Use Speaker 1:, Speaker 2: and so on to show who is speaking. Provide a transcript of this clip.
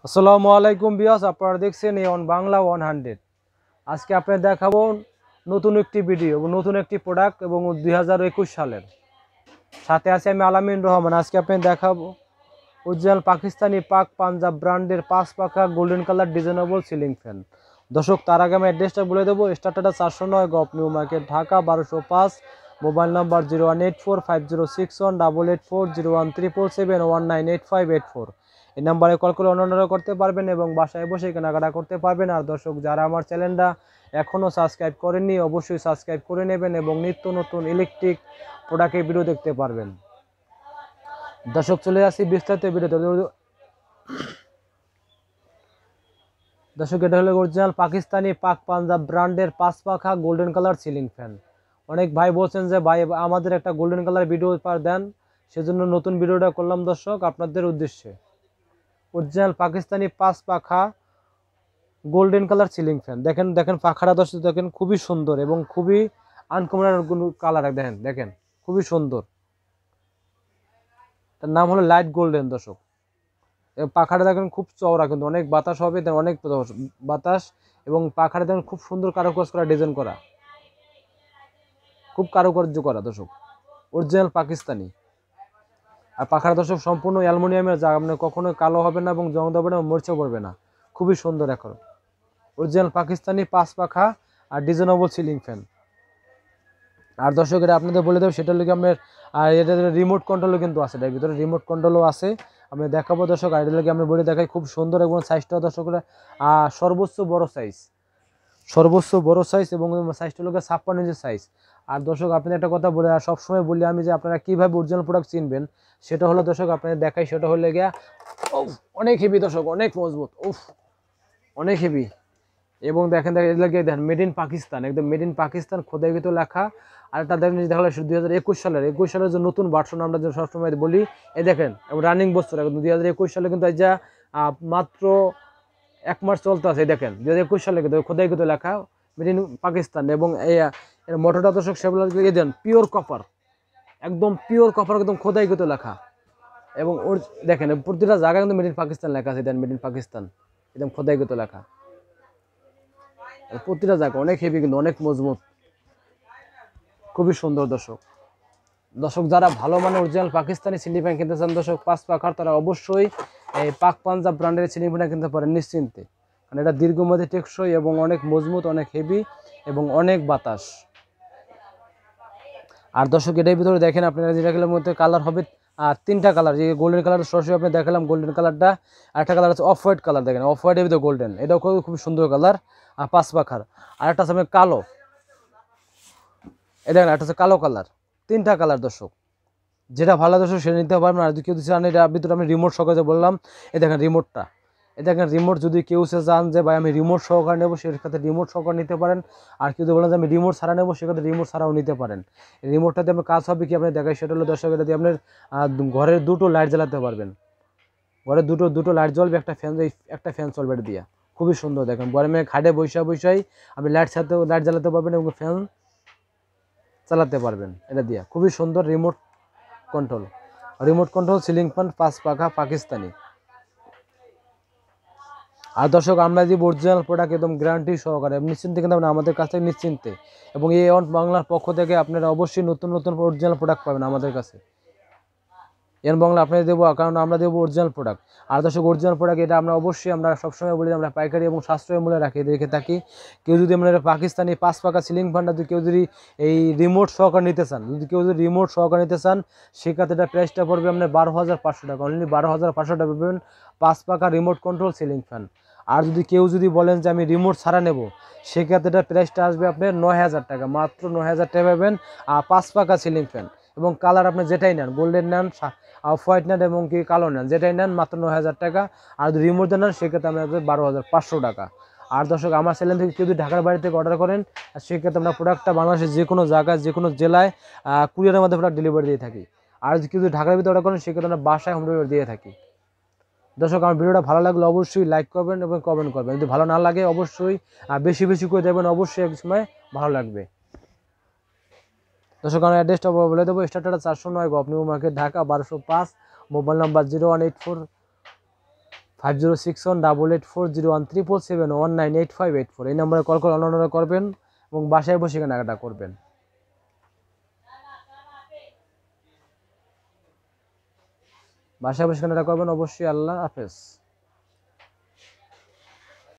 Speaker 1: আসসালামু আলাইকুম বিয়াস, আপনারা দেখছেন এ ওয়ান বাংলা 100। আজকে আপনাদের দেখাবো নতুন একটি ভিডিও এবং নতুন একটি প্রোডাক্ট এবং 2021 সালের সাথে আছে আমি আলামিন রহমান। আজকে আপনাদের দেখাবো উজ্জ্বল পাকিস্তানি পাক পাঞ্জাব ব্র্যান্ডের 5 পাখা golden colour designable ceiling fan. দর্শক, তার আগে আমি অ্যাড্রেসটা বলে দেবো। স্টার্টাটা 409 গপ new market, Dhaka 1205। Mobile number 018450688401347198584। এই নাম্বারে কল করে অর্ডার করতে পারবেন এবং বাসায় বসে কেনাকাটা করতে পারবেন। আর দর্শক, যারা আমার চ্যানেলটা এখনও সাবস্ক্রাইব করেননি অবশ্যই সাবস্ক্রাইব করে নেবেন এবং নিত্য নতুন ইলেকট্রিক প্রোডাক্টের ভিডিও দেখতে পারবেন। দর্শক, চলে আসি বিস্তারিত ভিডিওতে। দর্শক, এটা হলো অরিজিনাল পাকিস্তানি পাক পাঞ্জাব ব্র্যান্ডের 5 পাখা গোল্ডেন কালার সিলিং ফ্যান। অনেক ভাই বলছেন যে ভাই আমাদের একটা গোল্ডেন কালার ভিডিও দেন, সেজন্য নতুন ভিডিওটা করলাম দর্শক আপনাদের উদ্দেশ্যে। অরিজিনাল পাকিস্তানি 5 পাখা গোল্ডেন কালার সিলিং ফ্যান। দেখেন দেখেন পাখাটা দর্শক, দেখেন খুবই সুন্দর এবং খুবই আনকমন কালার। দেখেন দেখেন খুবই সুন্দর। তার নাম হলো লাইট গোল্ডেন। দর্শক, পাখাটা দেখেন খুব চওড়া, কিন্তু অনেক বাতাস হবে, অনেক বাতাস। এবং পাখাটা দেখেন খুব সুন্দর কারুকাজ করা, ডিজাইন করা, খুব কারুকার্য করা দর্শক, অরিজিনাল পাকিস্তানি। আর পাখাটা দর্শক সম্পূর্ণ অ্যালুমিনিয়ামের, যা আপনার কখনো কালো হবে না এবং জং দেবে না, মরিচা পড়বে না। খুবই সুন্দর এখন অরিজিনাল পাকিস্তানি 5 পাখা আর ডিজাইনেবল সিলিং ফ্যান। আর দর্শক, এটা আপনাদের বলে দেবো, সেটা লোক আপনার আর এটা রিমোট কন্ট্রোলও কিন্তু আছে, এটার ভিতরে রিমোট কন্ট্রোলও আছে। আমি দেখাবো দর্শক, আর এটা লোক আমি বলে দেখাই খুব সুন্দর এবং সাইজটা দর্শকরা সর্বোচ্চ বড় সাইজ, সর্বোচ্চ বড় সাইজ এবং সাইজটা লোকের 56 ইঞ্চি সাইজ। আর দর্শক, আপনাদের একটা কথা বলে সবসময় বলি আমি, যে আপনারা কীভাবে অরিজিনাল প্রোডাক্ট চিনবেন, সেটা হলো দর্শক আপনাদের দেখাই, সেটা হলে গিয়া অনেক হেভি দর্শক, অনেক মজবুত, অনেক হেভি। এবং দেখেন দেখেন এগুলো গিয়ে দেখেন মেড ইন পাকিস্তান, একদম মেড ইন পাকিস্তান খোদাই ভিতরে লেখা। আর একটা দেখেন দেখা হলো 2021 সালের যে নতুন ভার্সন আমরা যে সবসময় বলি, এই দেখেন রানিং বছর একদম 2021 সালে কিন্তু এই যা মাত্র 1 মাস চলতে আছে। দেখেন 2021 সালে কিন্তু খোদাই ভিতরে লেখা মেড ইন পাকিস্তান। এবং এই মোটরটা দর্শক সেগুলো দেন পিওর কপার, একদম পিওর কপার, একদম খোদাই ভিতরে লেখা। এবং ওর দেখেন প্রতিটা জায়গায় কিন্তু মেড ইন পাকিস্তান লেখা আছে, দেন মেড ইন পাকিস্তান একদম খোদাই ভিতরে লেখা। প্রতিটা জায়গা অনেক হেভি, কিন্তু অনেক মজবুত, খুবই সুন্দর। দর্শক দর্শক যারা ভালো মানে অরিজিনাল পাকিস্তানি সিলিং ফ্যান কিনতে চান দর্শক 5 পাখার, তারা অবশ্যই এই পাক পাঞ্জাব ব্র্যান্ডের সিলিং ফ্যান কিনতে পারেন নিশ্চিন্তে, কারণ এটা দীর্ঘমেয়াদী টেকসই এবং অনেক মজবুত, অনেক হেভি এবং অনেক বাতাস। আর দর্শক, এটার ভিতরে দেখেন আপনারা যেটাগুলোর মধ্যে কালার হবে 3টা কালার, যে গোল্ডেন কালার সরাসরি আপনি দেখালাম গোল্ডেন কালারটা, আর একটা কালার আছে অফ হোয়াইট কালার। দেখেন অফ হোয়াইটের ভিতরে গোল্ডেন, এটাও খুব সুন্দর কালার। আর 5 পাখার আর একটা আছে কালো, এই দেখেন একটা হচ্ছে কালো কালার। 3টা কালার দর্শক, যেটা ভালো দর্শক সেটা নিতে পারবেন। আর যদি কেউ চান এটার ভিতরে আমি রিমোট সহকারে বললাম, এই দেখেন রিমোটটা, এই দেখেন রিমোট। যদি কেউ চান যে ভাই আমি রিমোট সহকারে নেবো, সেক্ষেত্রে রিমোট সহকারে নিতে পারেন। আর কেউ যদি বলেন যে আমি রিমোট ছাড়া নেবো, সেক্ষেত্রে রিমোট ছাড়াও নিতে পারেন। রিমোটটাতে আপনার কাজ হবে কি, আপনি দেখাই, সেটা হলো দর্শক এটা দিয়ে আপনার ঘরের 2টো লাইট জ্বালাতে পারবেন। ঘরে দুটো লাইট জ্বলবে, একটা ফ্যান চলবে এটা দিয়ে, খুবই সুন্দর। দেখেন গরমে খাটে বৈশাই আপনি লাইট জ্বালাতে পারবেন এবং ফ্যান চালাতে পারবেন এটা দিয়ে, খুবই সুন্দর। রিমোট কন্ট্রোল সিলিং ফ্যান 5 পাখা পাকিস্তানি। আর দর্শক, আমরা যে অরিজিনাল প্রোডাক্ট একদম গ্যারান্টি সহকারে নিশ্চিন্তে কিন্তু আমাদের কাছ থেকে নিশ্চিন্তে, এবং এই ওয়ান বাংলার পক্ষ থেকে আপনারা অবশ্যই নতুন নতুন অরিজিনাল প্রোডাক্ট পাবেন আমাদের কাছে। এন বাংলা আপনাদের দেবো, কারণ আমরা দেবো অরিজিনাল প্রোডাক্ট। আর দর্শক, অরিজিনাল প্রোডাক্ট এটা আমরা অবশ্যই আমরা সবসময় বলি, আমরা পাইকারি এবং সাশ্রয় মূল্যে রেখে থাকি। কেউ যদি আমরা পাকিস্তানি 5 পাকা সিলিং ফ্যানটা যদি কেউ যদি এই রিমোট সহকারে নিতে চান, সেক্ষেত্রে এটা প্রাইসটা পড়বে আপনার 12,500 টাকা, অনলি 12,500 টাকা পাবেন 5 পাকা রিমোট কন্ট্রোল সিলিং ফ্যান। আর যদি কেউ যদি বলেন যে আমি রিমোট ছাড়া নেব, সেক্ষেত্রে এটা প্রাইসটা আসবে আপনার 9,000 টাকা, মাত্র 9,000 টাকা পাবেন 5 পাকা সিলিং ফ্যান। এবং কালার আপনি যেটাই নেন, গোল্ডেন নেন, অফ হোয়াইট নেন এবং কি কালো নেন, যেটাই নেন মাত্র 9,000 টাকা। আর যদি রিমোট দেন সেক্ষেত্রে আমরা 12,500 টাকা। আর দর্শক, আমার চ্যানেল থেকে কেউ যদি ঢাকার বাড়ি থেকে অর্ডার করেন, সেক্ষেত্রে আমরা প্রোডাক্টটা বাংলাদেশের যে কোনো জায়গায়, যে কোনো জেলায় কুরিয়ারের মাধ্যমে প্রোডাক্ট ডেলিভারি দিয়ে থাকি। আর যদি কেউ যদি ঢাকার ভিতরে অর্ডার করেন, সেক্ষেত্রে আমরা বাসায় হোম ডেলিভারি দিয়ে থাকি। দর্শক, আমার ভিডিওটা ভালো লাগলে অবশ্যই লাইক করবেন এবং কমেন্ট করবেন। যদি ভালো না লাগে অবশ্যই বেশি বেশি করে দেবেন, অবশ্যই এক সময় ভালো লাগবে। দর্শক, আমার অ্যাড্রেসটা বলে দেবো। স্টার্টারটা 409 গপ new market, Dhaka 1205। Mobile number 506188401377198584 এই নম্বরে কল করে অনলাইনে করবেন এবং বাসায় বসে কেনাকাটা করবেন। বাসায় বসে কেনাকাটা করবেন অবশ্যই। আল্লাহ হাফেজ।